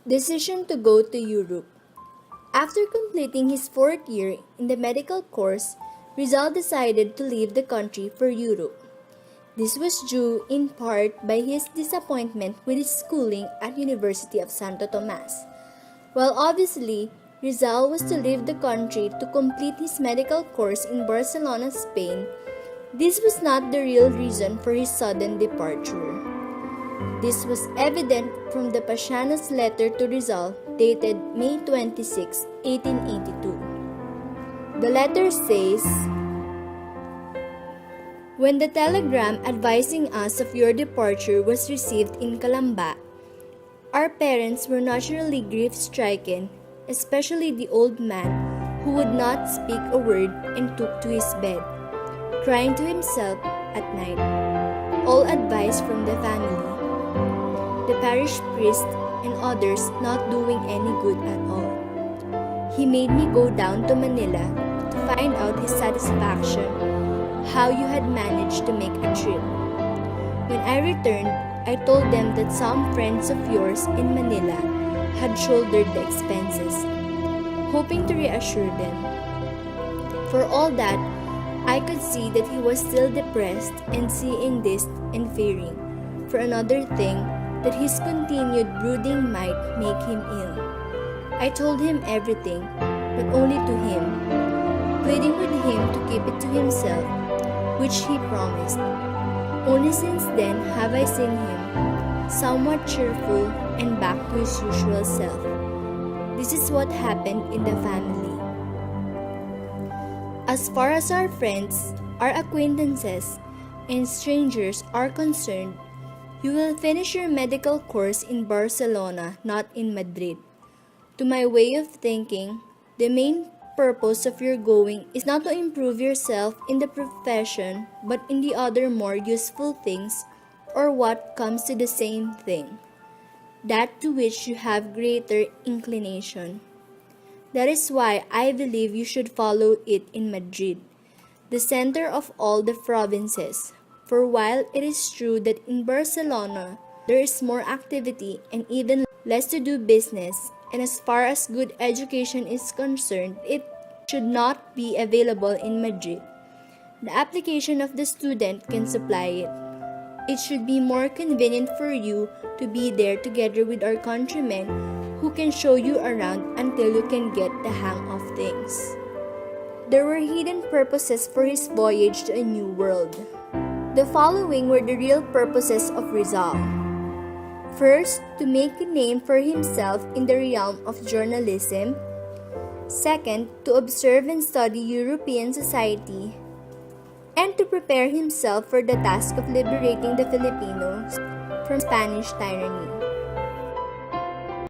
Decision to go to Europe. After completing his fourth year in the medical course, Rizal decided to leave the country for Europe. This was due in part by his disappointment with his schooling at University of Santo Tomas. While obviously, Rizal was to leave the country to complete his medical course in Barcelona, Spain, this was not the real reason for his sudden departure. This was evident from the Pasianos letter to Rizal dated May 26, 1882. The letter says, "When the telegram advising us of your departure was received in Calamba, our parents were naturally grief-stricken, especially the old man who would not speak a word and took to his bed, crying to himself at night. All advice from the family, the parish priest and others not doing any good at all. He made me go down to Manila to find out his satisfaction how you had managed to make a trip. When I returned, I told them that some friends of yours in Manila had shouldered the expenses, hoping to reassure them. For all that, I could see that he was still depressed, and seeing this and fearing, for another thing, that his continued brooding might make him ill. I told him everything, but only to him, pleading with him to keep it to himself, which he promised. Only since then have I seen him, somewhat cheerful and back to his usual self. This is what happened in the family. As far as our friends, our acquaintances, and strangers are concerned, you will finish your medical course in Barcelona, not in Madrid. To my way of thinking, the main purpose of your going is not to improve yourself in the profession, but in the other more useful things, or what comes to the same thing, that to which you have greater inclination. That is why I believe you should follow it in Madrid, the center of all the provinces. For while it is true that in Barcelona there is more activity and even less to do business, and as far as good education is concerned, it should not be available in Madrid. The application of the student can supply it. It should be more convenient for you to be there together with our countrymen who can show you around until you can get the hang of things." There were hidden purposes for his voyage to a new world. The following were the real purposes of Rizal. First, to make a name for himself in the realm of journalism. Second, to observe and study European society. And to prepare himself for the task of liberating the Filipinos from Spanish tyranny.